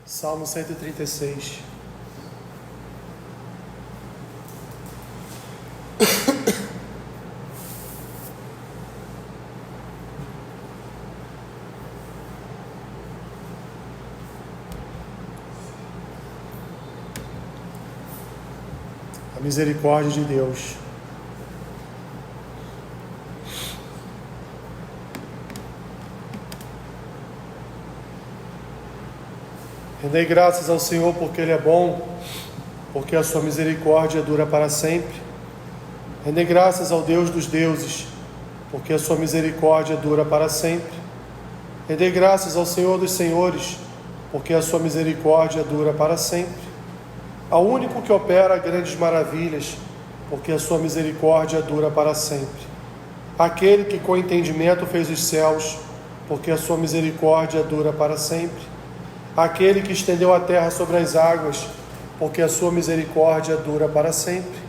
Salmo 136. A misericórdia de Deus. Rendei graças ao Senhor porque Ele é bom, porque a sua misericórdia dura para sempre. Rendei graças ao Deus dos deuses, porque a sua misericórdia dura para sempre. Rendei graças ao Senhor dos senhores, porque a sua misericórdia dura para sempre. Ao único que opera grandes maravilhas, porque a sua misericórdia dura para sempre. Aquele que com entendimento fez os céus, porque a sua misericórdia dura para sempre. Aquele que estendeu a terra sobre as águas, porque a sua misericórdia dura para sempre.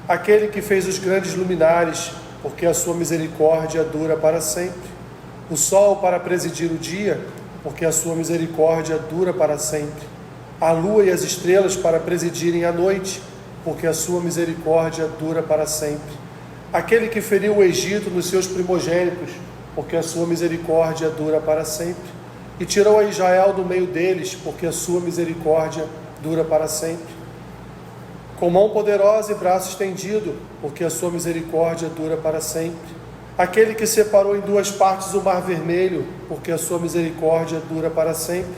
Aquele que fez os grandes luminares, porque a sua misericórdia dura para sempre. O sol para presidir o dia, porque a sua misericórdia dura para sempre. A lua e as estrelas para presidirem a noite, porque a sua misericórdia dura para sempre. Aquele que feriu o Egito nos seus primogênitos, porque a sua misericórdia dura para sempre. E tirou a Israel do meio deles, porque a sua misericórdia dura para sempre. Com mão poderosa e braço estendido, porque a sua misericórdia dura para sempre. Aquele que separou em duas partes o mar vermelho, porque a sua misericórdia dura para sempre.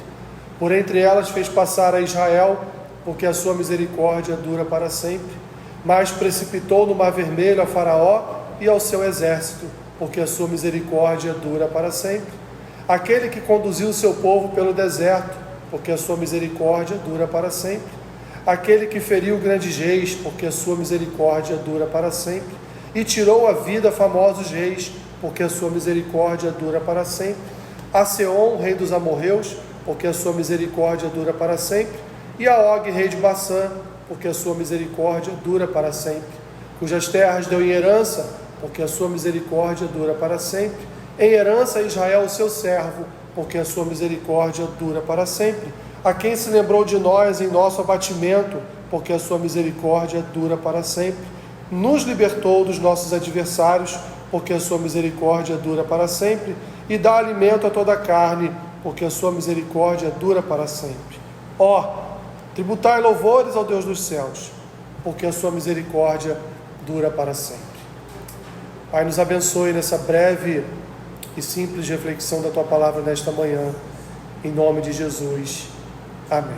Por entre elas fez passar a Israel, porque a sua misericórdia dura para sempre. Mas precipitou no mar vermelho a Faraó e ao seu exército, porque a sua misericórdia dura para sempre. Aquele que conduziu o seu povo pelo deserto, porque a sua misericórdia dura para sempre. Aquele que feriu grandes reis, porque a sua misericórdia dura para sempre. E tirou a vida a famosos reis, porque a sua misericórdia dura para sempre. A Seom, rei dos amorreus, porque a sua misericórdia dura para sempre. E a Og, rei de Baçã, porque a sua misericórdia dura para sempre. Cujas terras deu em herança, porque a sua misericórdia dura para sempre. Em herança a Israel, o seu servo, porque a sua misericórdia dura para sempre. A quem se lembrou de nós em nosso abatimento, porque a sua misericórdia dura para sempre. Nos libertou dos nossos adversários, porque a sua misericórdia dura para sempre. E dá alimento a toda a carne, porque a sua misericórdia dura para sempre. Ó, tributai louvores ao Deus dos céus, porque a sua misericórdia dura para sempre. Pai, nos abençoe nessa breve e simples reflexão da Tua Palavra nesta manhã, em nome de Jesus. Amém.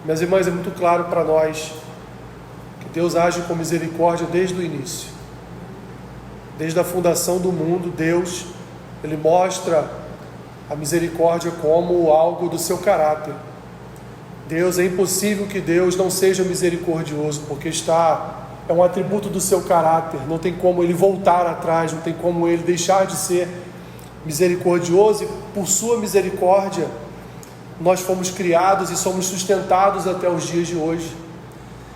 Meus irmãos, é muito claro para nós que Deus age com misericórdia desde o início. Desde a fundação do mundo, Deus, Ele mostra a misericórdia como algo do seu caráter. Deus, é impossível que Deus não seja misericordioso, porque é um atributo do seu caráter, não tem como Ele voltar atrás, não tem como Ele deixar de ser misericordioso, e por sua misericórdia nós fomos criados e somos sustentados até os dias de hoje.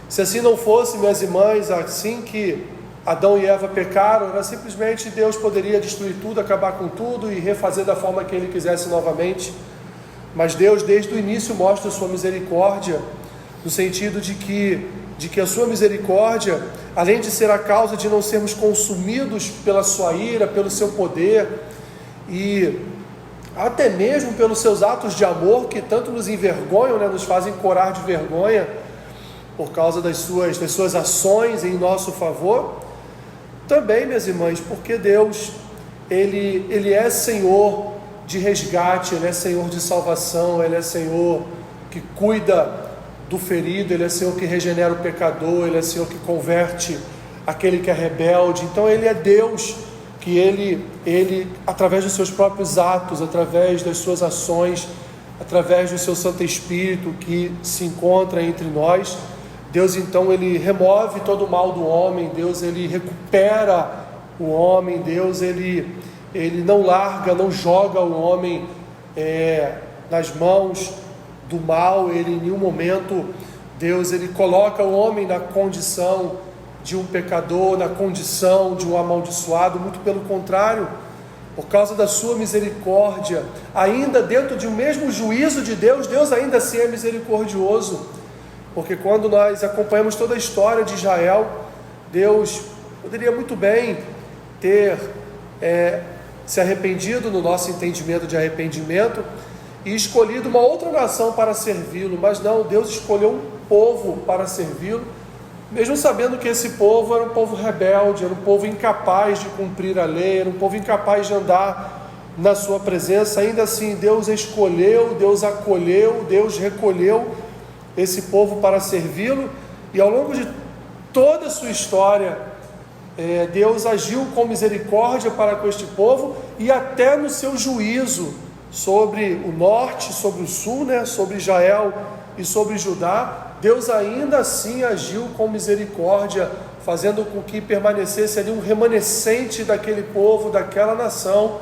Se assim não fosse, minhas irmãs, assim que Adão e Eva pecaram, era simplesmente Deus poderia destruir tudo, acabar com tudo e refazer da forma que Ele quisesse novamente. Mas Deus desde o início mostra a sua misericórdia, no sentido de que a sua misericórdia, além de ser a causa de não sermos consumidos pela sua ira, pelo seu poder, e até mesmo pelos seus atos de amor, que tanto nos envergonham, nos fazem corar de vergonha, por causa das suas ações em nosso favor, também, minhas irmãs, porque Deus, Ele é Senhor de resgate, Ele é Senhor de salvação, Ele é Senhor que cuida do ferido, Ele é Senhor que regenera o pecador, Ele é Senhor que converte aquele que é rebelde. Então Ele é Deus que Ele, através dos seus próprios atos, através das suas ações, através do seu Santo Espírito que se encontra entre nós, Deus então Ele remove todo o mal do homem, Deus Ele recupera o homem, Deus Ele não larga, não joga o homem nas mãos do mal. Ele em nenhum momento, Deus Ele coloca o homem na condição de um pecador, na condição de um amaldiçoado, muito pelo contrário, por causa da sua misericórdia, ainda dentro de um mesmo juízo de Deus, Deus ainda assim é misericordioso, porque quando nós acompanhamos toda a história de Israel, Deus poderia muito bem ter se arrependido no nosso entendimento de arrependimento e escolhido uma outra nação para servi-lo, mas não, Deus escolheu um povo para servi-lo, mesmo sabendo que esse povo era um povo rebelde, era um povo incapaz de cumprir a lei, era um povo incapaz de andar na sua presença. Ainda assim, Deus escolheu, Deus acolheu, Deus recolheu esse povo para servi-lo, e ao longo de toda a sua história, Deus agiu com misericórdia para com este povo, e até no seu juízo sobre o norte, sobre o sul, sobre Israel e sobre Judá, Deus ainda assim agiu com misericórdia, fazendo com que permanecesse ali um remanescente daquele povo, daquela nação,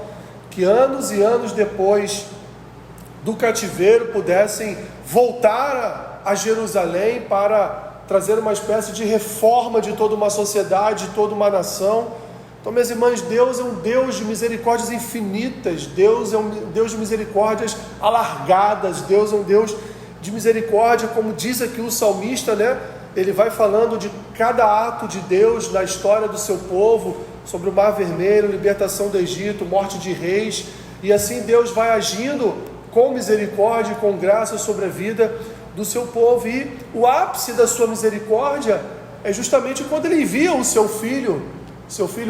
que anos e anos depois do cativeiro pudessem voltar a Jerusalém para trazer uma espécie de reforma de toda uma sociedade, de toda uma nação. Então, minhas irmãs, Deus é um Deus de misericórdias infinitas, Deus é um Deus de misericórdias alargadas, Deus é um Deus de misericórdia, como diz aqui o salmista, ele vai falando de cada ato de Deus na história do seu povo, sobre o Mar Vermelho, libertação do Egito, morte de reis, e assim Deus vai agindo com misericórdia e com graça sobre a vida do seu povo, e o ápice da sua misericórdia é justamente quando ele envia o seu filho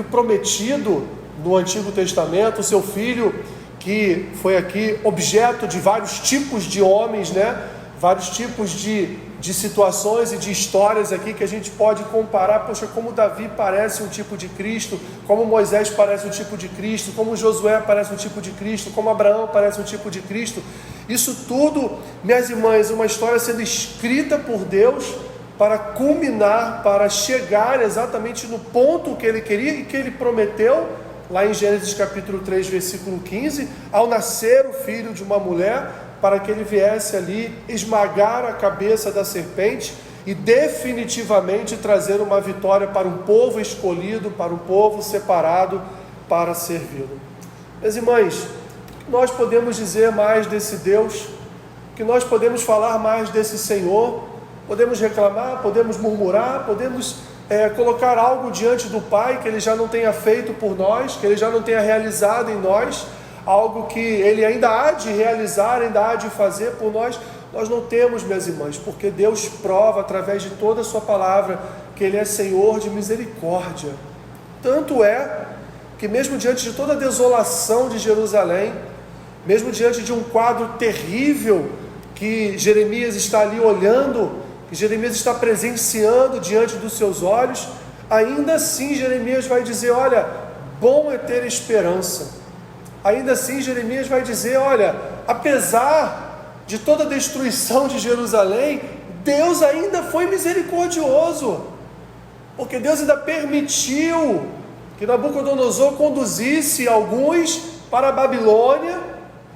prometido no Antigo Testamento, o seu filho que foi aqui objeto de vários tipos de homens, vários tipos de situações e de histórias aqui que a gente pode comparar. Poxa, como Davi parece um tipo de Cristo, como Moisés parece um tipo de Cristo, como Josué parece um tipo de Cristo, como Abraão parece um tipo de Cristo. Isso tudo, minhas irmãs, uma história sendo escrita por Deus para culminar, para chegar exatamente no ponto que ele queria e que ele prometeu, lá em Gênesis capítulo 3, versículo 15, ao nascer o filho de uma mulher, para que ele viesse ali esmagar a cabeça da serpente e definitivamente trazer uma vitória para um povo escolhido, para um povo separado para servi-lo. Meus irmãos, nós podemos dizer mais desse Deus, que nós podemos falar mais desse Senhor, podemos reclamar, podemos murmurar, podemos colocar algo diante do Pai que Ele já não tenha feito por nós, que Ele já não tenha realizado em nós, algo que Ele ainda há de realizar, ainda há de fazer por nós. Nós não temos, minhas irmãs, porque Deus prova através de toda a sua palavra que Ele é Senhor de misericórdia. Tanto é que mesmo diante de toda a desolação de Jerusalém, mesmo diante de um quadro terrível que Jeremias está ali olhando, que Jeremias está presenciando diante dos seus olhos, ainda assim Jeremias vai dizer: olha, bom é ter esperança. Ainda assim Jeremias vai dizer: olha, apesar de toda a destruição de Jerusalém, Deus ainda foi misericordioso, porque Deus ainda permitiu que Nabucodonosor conduzisse alguns para a Babilônia,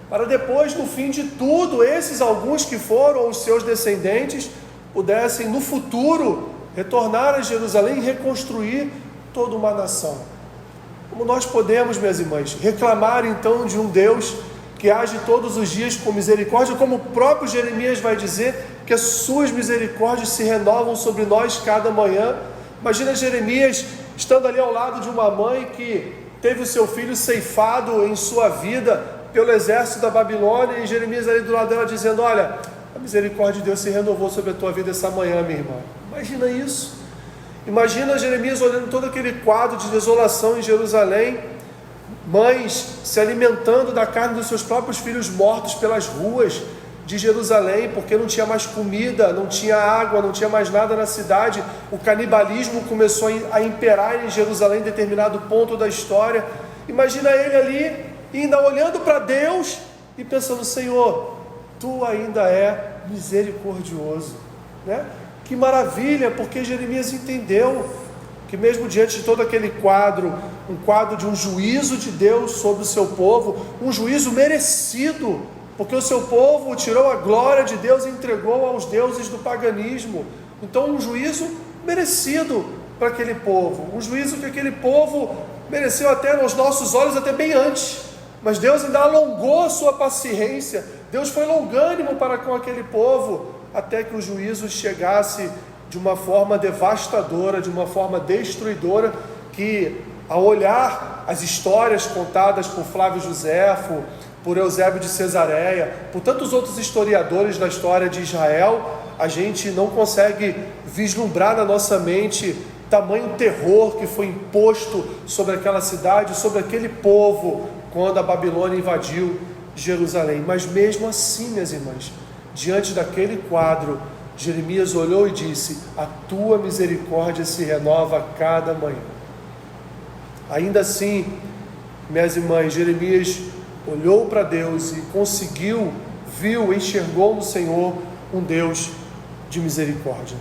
para depois, no fim de tudo, esses alguns que foram os seus descendentes pudessem no futuro retornar a Jerusalém e reconstruir toda uma nação. Como nós podemos, minhas irmãs, reclamar então de um Deus que age todos os dias com misericórdia, como o próprio Jeremias vai dizer, que as suas misericórdias se renovam sobre nós cada manhã. Imagina Jeremias estando ali ao lado de uma mãe que teve o seu filho ceifado em sua vida pelo exército da Babilônia, e Jeremias ali do lado dela dizendo: olha, a misericórdia de Deus se renovou sobre a tua vida essa manhã, minha irmã. Imagina isso. Imagina Jeremias olhando todo aquele quadro de desolação em Jerusalém, mães se alimentando da carne dos seus próprios filhos mortos pelas ruas de Jerusalém, porque não tinha mais comida, não tinha água, não tinha mais nada na cidade. O canibalismo começou a imperar em Jerusalém em determinado ponto da história. Imagina ele ali, ainda olhando para Deus e pensando: Senhor, Tu ainda é misericordioso, Que maravilha, porque Jeremias entendeu que mesmo diante de todo aquele quadro, um quadro de um juízo de Deus sobre o seu povo, um juízo merecido, porque o seu povo tirou a glória de Deus e entregou aos deuses do paganismo. Então um juízo merecido para aquele povo, um juízo que aquele povo mereceu até aos nossos olhos até bem antes, mas Deus ainda alongou a sua paciência. Deus foi longânimo para com aquele povo, até que o juízo chegasse de uma forma devastadora, de uma forma destruidora, que ao olhar as histórias contadas por Flávio Joséfo, por Eusébio de Cesareia, por tantos outros historiadores da história de Israel, a gente não consegue vislumbrar na nossa mente tamanho terror que foi imposto sobre aquela cidade, sobre aquele povo, quando a Babilônia invadiu Jerusalém. Mas mesmo assim, minhas irmãs, diante daquele quadro, Jeremias olhou e disse: a tua misericórdia se renova a cada manhã. Ainda assim, minhas irmãs, Jeremias olhou para Deus e conseguiu, viu, enxergou no Senhor um Deus de misericórdia,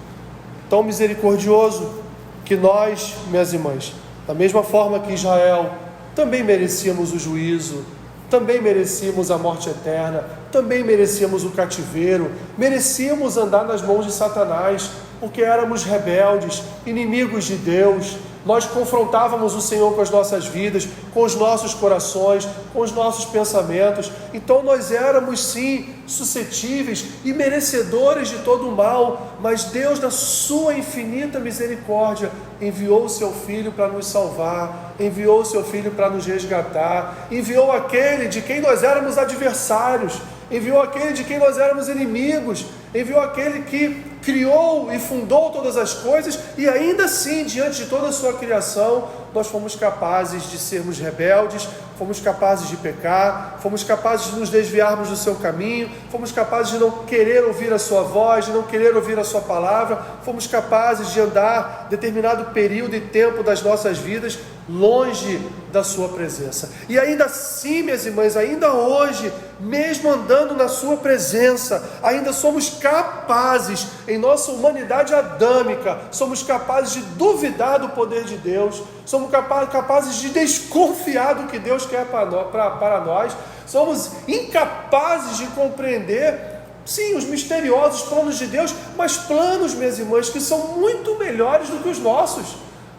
tão misericordioso que nós, minhas irmãs, da mesma forma que Israel, também merecíamos o juízo, também merecíamos a morte eterna, também merecíamos o cativeiro, merecíamos andar nas mãos de Satanás, porque éramos rebeldes, inimigos de Deus. Nós confrontávamos o Senhor com as nossas vidas, com os nossos corações, com os nossos pensamentos. Então nós éramos sim suscetíveis e merecedores de todo o mal, mas Deus, na sua infinita misericórdia, enviou o seu Filho para nos salvar, enviou o seu Filho para nos resgatar, enviou aquele de quem nós éramos adversários, enviou aquele de quem nós éramos inimigos, enviou aquele que criou e fundou todas as coisas, e ainda assim, diante de toda a sua criação, nós fomos capazes de sermos rebeldes, fomos capazes de pecar, fomos capazes de nos desviarmos do seu caminho, fomos capazes de não querer ouvir a sua voz, de não querer ouvir a sua palavra, fomos capazes de andar determinado período e tempo das nossas vidas longe da sua presença. E ainda assim, minhas irmãs, ainda hoje, mesmo andando na sua presença, ainda somos capazes, em nossa humanidade adâmica, somos capazes de duvidar do poder de Deus, somos capazes de desconfiar do que Deus quer para nós, somos incapazes de compreender, sim, os misteriosos planos de Deus, mas planos, minhas irmãs, que são muito melhores do que os nossos,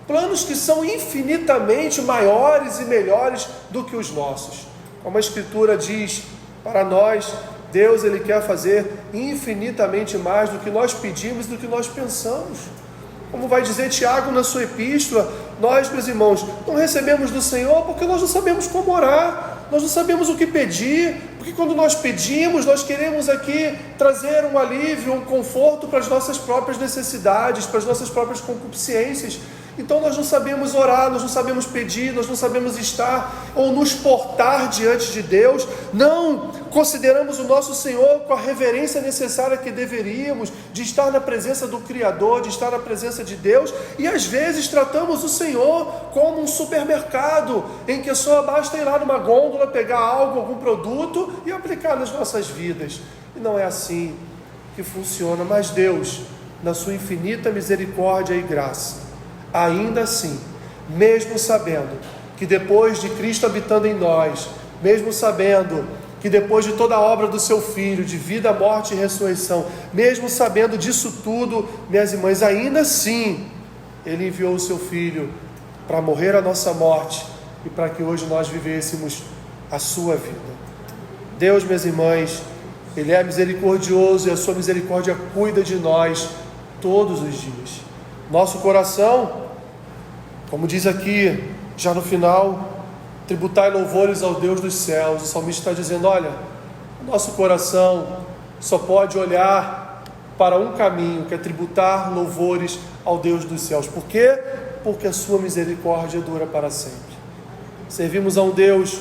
planos que são infinitamente maiores e melhores do que os nossos. Como a Escritura diz para nós, Deus, Ele quer fazer infinitamente mais do que nós pedimos, do que nós pensamos. Como vai dizer Tiago na sua epístola, nós, meus irmãos, não recebemos do Senhor porque nós não sabemos como orar, nós não sabemos o que pedir, porque quando nós pedimos, nós queremos aqui trazer um alívio, um conforto para as nossas próprias necessidades, para as nossas próprias concupiscências. Então nós não sabemos orar, nós não sabemos pedir, nós não sabemos estar ou nos portar diante de Deus, não consideramos o nosso Senhor com a reverência necessária que deveríamos, de estar na presença do Criador, de estar na presença de Deus, e às vezes tratamos o Senhor como um supermercado, em que só basta ir lá numa gôndola, pegar algo, algum produto e aplicar nas nossas vidas. E não é assim que funciona, mas Deus, na sua infinita misericórdia e graça, ainda assim, mesmo sabendo que depois de Cristo habitando em nós, mesmo sabendo que depois de toda a obra do seu Filho, de vida, morte e ressurreição, mesmo sabendo disso tudo, minhas irmãs, ainda assim, Ele enviou o seu Filho para morrer a nossa morte e para que hoje nós vivêssemos a sua vida. Deus, minhas irmãs, Ele é misericordioso e a sua misericórdia cuida de nós todos os dias. Nosso coração, como diz aqui, já no final, tributai louvores ao Deus dos céus. O salmista está dizendo, olha, o nosso coração só pode olhar para um caminho, que é tributar louvores ao Deus dos céus. Por quê? Porque a sua misericórdia dura para sempre. Servimos a um Deus,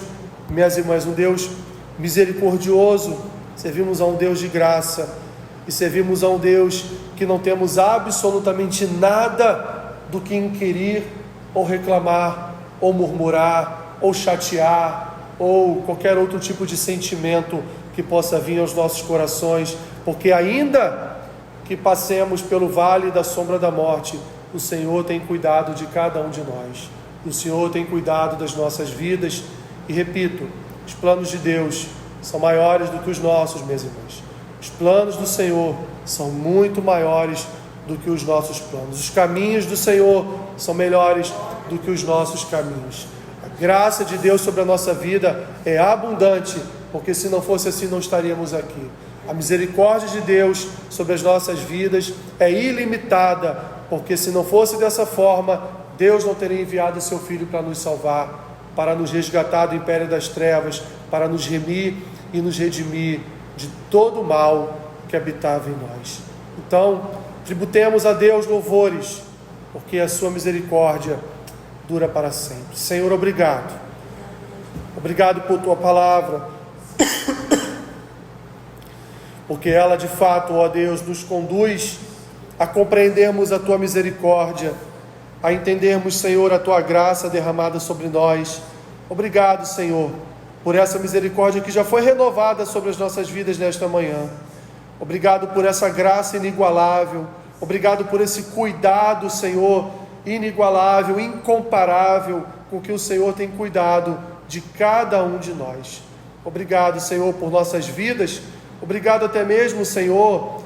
minhas irmãs, um Deus misericordioso, servimos a um Deus de graça, e servimos a um Deus que não temos absolutamente nada do que inquirir, ou reclamar, ou murmurar, ou chatear, ou qualquer outro tipo de sentimento que possa vir aos nossos corações, porque ainda que passemos pelo vale da sombra da morte, o Senhor tem cuidado de cada um de nós, o Senhor tem cuidado das nossas vidas, e repito, os planos de Deus são maiores do que os nossos, meus irmãos. Os planos do Senhor são muito maiores do que os nossos planos. Os caminhos do Senhor são melhores do que os nossos caminhos. graça de Deus sobre a nossa vida é abundante, porque se não fosse assim não estaríamos aqui. A misericórdia de Deus sobre as nossas vidas é ilimitada, porque se não fosse dessa forma, Deus não teria enviado o seu Filho para nos salvar, para nos resgatar do império das trevas, para nos remir e nos redimir de todo o mal que habitava em nós. Então, tributemos a Deus louvores, porque a sua misericórdia dura para sempre. Senhor, obrigado. Obrigado por tua palavra, porque ela de fato, ó Deus, nos conduz a compreendermos a tua misericórdia, a entendermos, Senhor, a tua graça derramada sobre nós. Obrigado, Senhor, por essa misericórdia que já foi renovada sobre as nossas vidas nesta manhã. Obrigado por essa graça inigualável. Obrigado por esse cuidado, Senhor, inigualável, incomparável, com que o Senhor tem cuidado de cada um de nós. Obrigado, Senhor, por nossas vidas. Obrigado até mesmo, Senhor,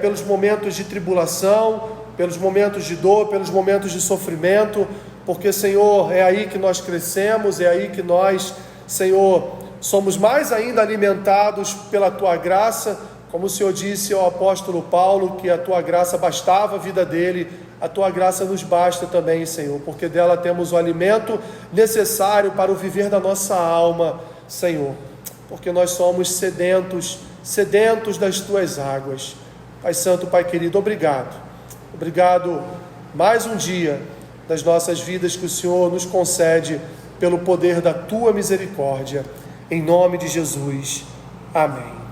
pelos momentos de tribulação, pelos momentos de dor, pelos momentos de sofrimento, porque, Senhor, é aí que nós crescemos, é aí que nós, Senhor, somos mais ainda alimentados pela Tua graça, como o Senhor disse ao apóstolo Paulo, que a Tua graça bastava a vida dele, a Tua graça nos basta também, Senhor, porque dela temos o alimento necessário para o viver da nossa alma, Senhor, porque nós somos sedentos das Tuas águas. Pai Santo, Pai querido, obrigado mais um dia das nossas vidas que o Senhor nos concede pelo poder da Tua misericórdia, em nome de Jesus, amém.